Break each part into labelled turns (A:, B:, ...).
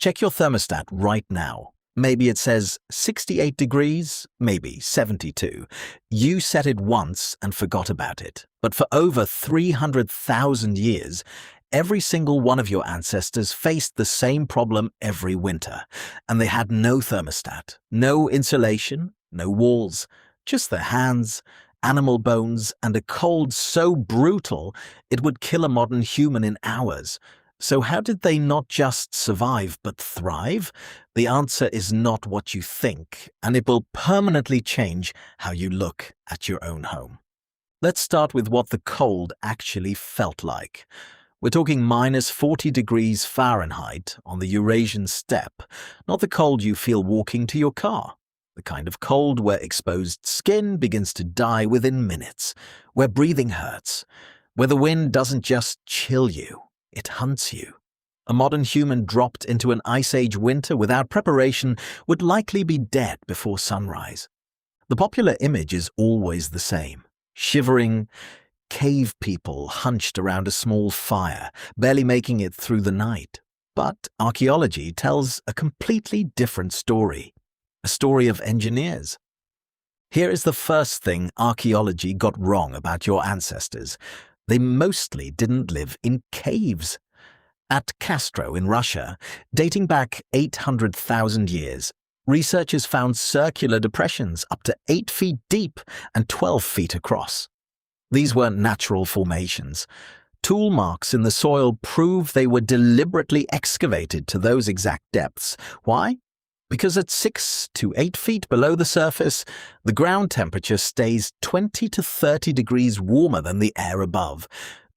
A: Check your thermostat right now. Maybe it says 68 degrees, maybe 72. You set it once and forgot about it. But for over 300,000 years, every single one of your ancestors faced the same problem every winter. And they had no thermostat, no insulation, no walls, just their hands, animal bones, and a cold so brutal it would kill a modern human in hours. So how did they not just survive but thrive? The answer is not what you think, and it will permanently change how you look at your own home. Let's start with what the cold actually felt like. We're talking minus 40 degrees Fahrenheit on the Eurasian steppe, not the cold you feel walking to your car. The kind of cold where exposed skin begins to die within minutes, where breathing hurts, where the wind doesn't just chill you, it hunts you. A modern human dropped into an ice age winter without preparation would likely be dead before sunrise. The popular image is always the same. Shivering cave people hunched around a small fire, barely making it through the night. But archaeology tells a completely different story. A story of engineers. Here is the first thing archaeology got wrong about your ancestors. They mostly didn't live in caves. At Castro in Russia, dating back 800,000 years, researchers found circular depressions up to 8 feet deep and 12 feet across. These weren't natural formations. Tool marks in the soil prove they were deliberately excavated to those exact depths. Why? Because at 6 to 8 feet below the surface, the ground temperature stays 20 to 30 degrees warmer than the air above.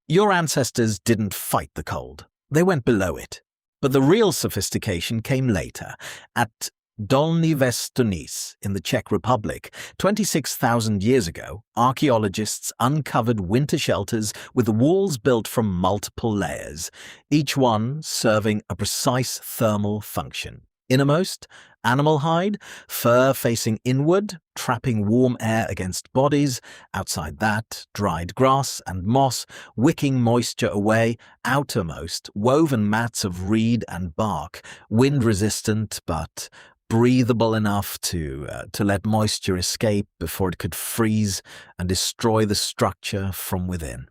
A: Your ancestors didn't fight the cold. They went below it. But the real sophistication came later. At Dolní Věstonice in the Czech Republic, 26,000 years ago, archaeologists uncovered winter shelters with walls built from multiple layers, each one serving a precise thermal function. Innermost, animal hide, fur facing inward, trapping warm air against bodies. Outside that, dried grass and moss, wicking moisture away. Outermost, woven mats of reed and bark, wind-resistant but breathable enough to let moisture escape before it could freeze and destroy the structure from within.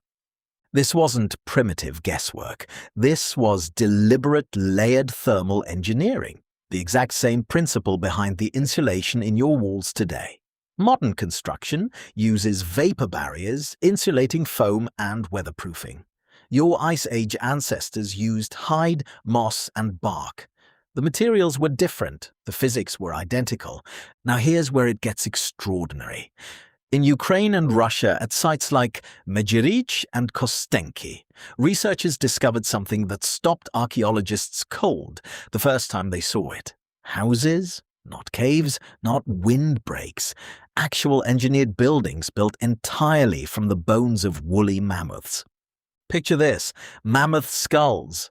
A: This wasn't primitive guesswork. This was deliberate layered thermal engineering. The exact same principle behind the insulation in your walls today. Modern construction uses vapor barriers, insulating foam, and weatherproofing. Your Ice Age ancestors used hide, moss, and bark. The materials were different, the physics were identical. Now here's where it gets extraordinary. In Ukraine and Russia, at sites like Mammoth and Kostenky, researchers discovered something that stopped archaeologists cold the first time they saw it. Houses, not caves, not windbreaks, actual engineered buildings built entirely from the bones of woolly mammoths. Picture this, mammoth skulls,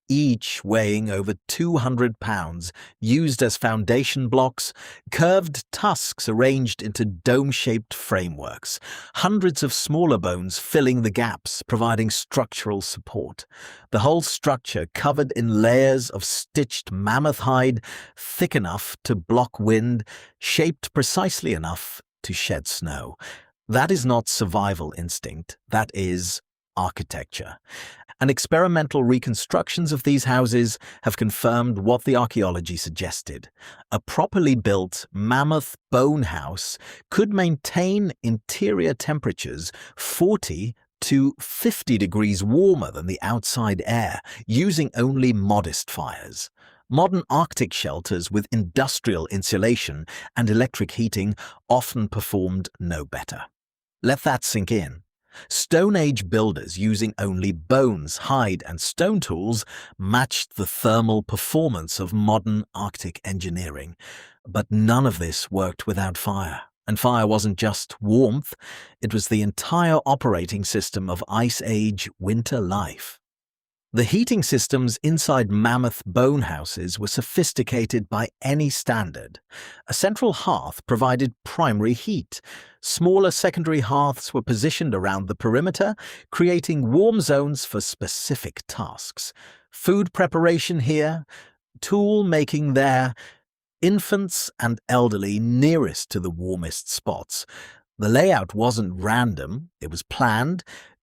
A: each weighing over 200 pounds, used as foundation blocks, curved tusks arranged into dome-shaped frameworks, hundreds of smaller bones filling the gaps, providing structural support. The whole structure covered in layers of stitched mammoth hide, thick enough to block wind, shaped precisely enough to shed snow. That is not survival instinct, that is architecture. And experimental reconstructions of these houses have confirmed what the archaeology suggested. A properly built mammoth bone house could maintain interior temperatures 40 to 50 degrees warmer than the outside air, using only modest fires. Modern Arctic shelters with industrial insulation and electric heating often performed no better. Let that sink in. Stone Age builders using only bones, hide, and stone tools matched the thermal performance of modern Arctic engineering. But none of this worked without fire. And fire wasn't just warmth, it was the entire operating system of Ice Age winter life. The heating systems inside mammoth bone houses were sophisticated by any standard. A central hearth provided primary heat. Smaller secondary hearths were positioned around the perimeter, creating warm zones for specific tasks. Food preparation here, tool making there, infants and elderly nearest to the warmest spots. The layout wasn't random, it was planned.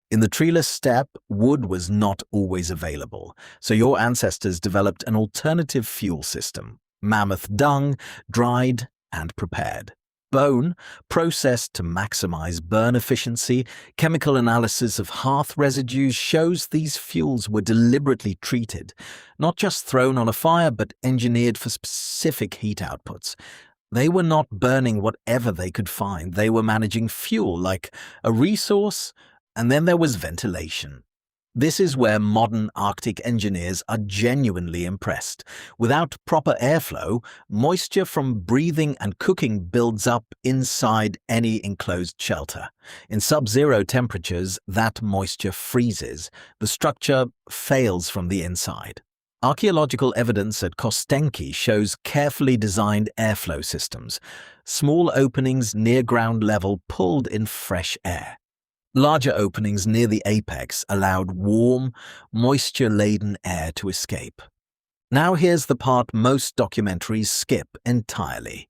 A: In the treeless steppe, wood was not always available, so your ancestors developed an alternative fuel system: mammoth dung, dried and prepared. Bone, processed to maximize burn efficiency. Chemical analysis of hearth residues shows these fuels were deliberately treated, not just thrown on a fire, but engineered for specific heat outputs. They were not burning whatever they could find. They were managing fuel like a resource, and then there was ventilation. This is where modern Arctic engineers are genuinely impressed. Without proper airflow, moisture from breathing and cooking builds up inside any enclosed shelter. In sub-zero temperatures, that moisture freezes. The structure fails from the inside. Archaeological evidence at Kostenky shows carefully designed airflow systems. Small openings near ground level pulled in fresh air. Larger openings near the apex allowed warm, moisture-laden air to escape. Now here's the part most documentaries skip entirely.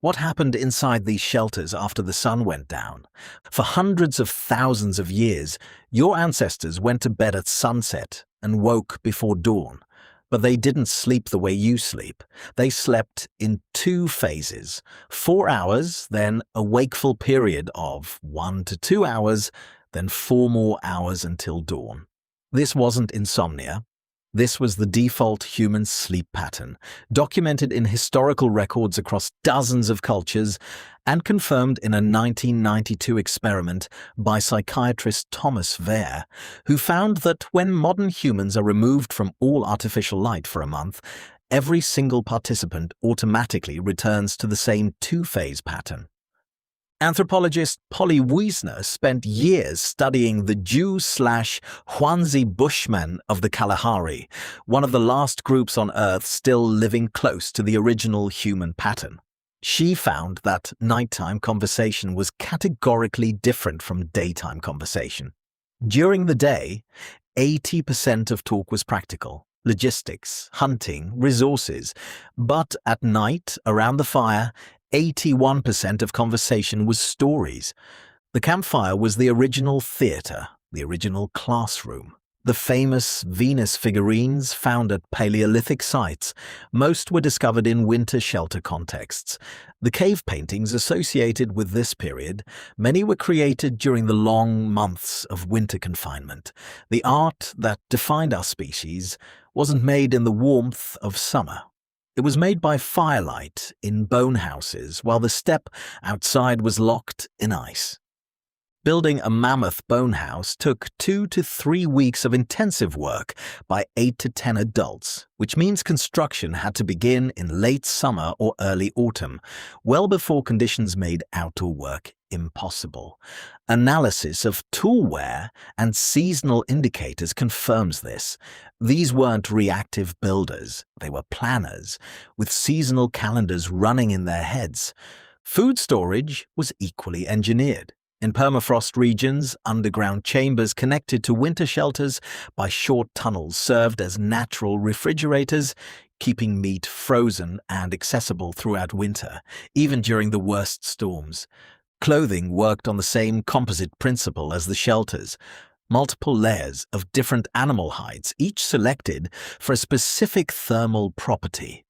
A: What happened inside these shelters after the sun went down? For hundreds of thousands of years, your ancestors went to bed at sunset and woke before dawn. But they didn't sleep the way you sleep. They slept in 2 phases: 4 hours, then a wakeful period of 1 to 2 hours, then 4 more hours until dawn. This wasn't insomnia. This was the default human sleep pattern, documented in historical records across dozens of cultures and confirmed in a 1992 experiment by psychiatrist Thomas Wehr, who found that when modern humans are removed from all artificial light for a month, every single participant automatically returns to the same 2-phase pattern. Anthropologist Polly Wiesner spent years studying the Jew/Hwanzi Bushmen of the Kalahari, one of the last groups on Earth still living close to the original human pattern. She found that nighttime conversation was categorically different from daytime conversation. During the day, 80% of talk was practical: logistics, hunting, resources. But at night, around the fire, 81% of conversation was stories. The campfire was the original theater, the original classroom. The famous Venus figurines found at Paleolithic sites, most were discovered in winter shelter contexts. The cave paintings associated with this period, many were created during the long months of winter confinement. The art that defined our species wasn't made in the warmth of summer. It was made by firelight in bone houses while the steppe outside was locked in ice. Building a mammoth bone house took 2 to 3 weeks of intensive work by 8 to 10 adults, which means construction had to begin in late summer or early autumn, well before conditions made outdoor work impossible. Analysis of tool wear and seasonal indicators confirms this. These weren't reactive builders, they were planners, with seasonal calendars running in their heads. Food storage was equally engineered. In permafrost regions, underground chambers connected to winter shelters by short tunnels served as natural refrigerators, keeping meat frozen and accessible throughout winter, even during the worst storms. Clothing worked on the same composite principle as the shelters: multiple layers of different animal hides, each selected for a specific thermal property.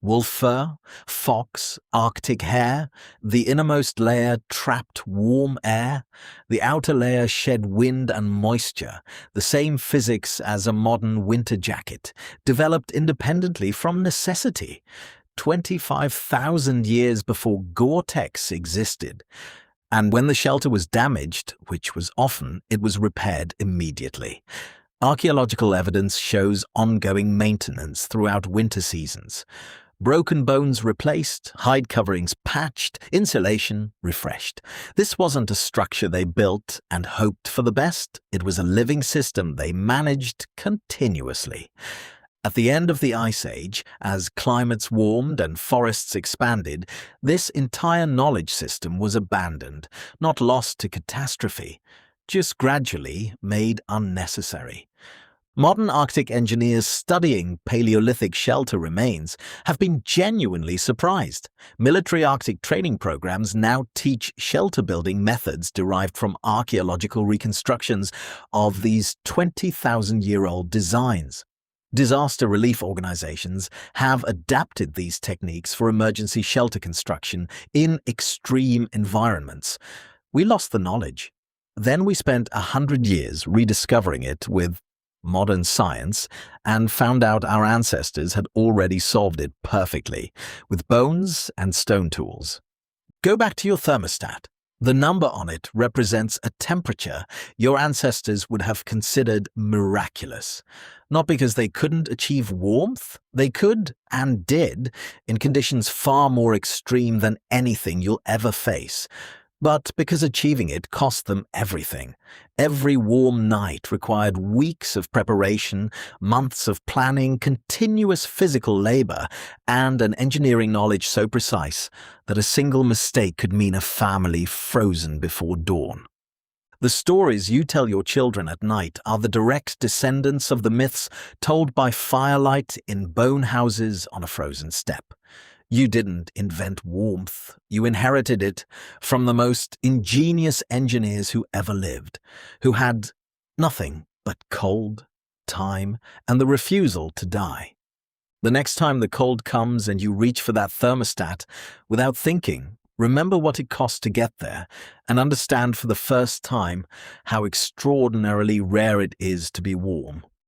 A: Wolf fur, fox, Arctic hare, the innermost layer trapped warm air, the outer layer shed wind and moisture, the same physics as a modern winter jacket, developed independently from necessity, 25,000 years before Gore-Tex existed. And when the shelter was damaged, which was often, it was repaired immediately. Archaeological evidence shows ongoing maintenance throughout winter seasons. Broken bones replaced, hide coverings patched, insulation refreshed. This wasn't a structure they built and hoped for the best. It was a living system they managed continuously. At the end of the Ice Age, as climates warmed and forests expanded, this entire knowledge system was abandoned, not lost to catastrophe, just gradually made unnecessary. Modern Arctic engineers studying Paleolithic shelter remains have been genuinely surprised. Military Arctic training programs now teach shelter building methods derived from archaeological reconstructions of these 20,000-year-old designs. Disaster relief organizations have adapted these techniques for emergency shelter construction in extreme environments. We lost the knowledge. Then we spent 100 years rediscovering it with modern science and found out our ancestors had already solved it perfectly with bones and stone tools. Go back to your thermostat. The number on it represents a temperature your ancestors would have considered miraculous. Not because they couldn't achieve warmth, they could and did in conditions far more extreme than anything you'll ever face. But because achieving it cost them everything. Every warm night required weeks of preparation, months of planning, continuous physical labor, and an engineering knowledge so precise that a single mistake could mean a family frozen before dawn. The stories you tell your children at night are the direct descendants of the myths told by firelight in bone houses on a frozen steppe. You didn't invent warmth. You inherited it from the most ingenious engineers who ever lived, who had nothing but cold, time, and the refusal to die. The next time the cold comes and you reach for that thermostat without thinking, remember what it cost to get there and understand for the first time how extraordinarily rare it is to be warm.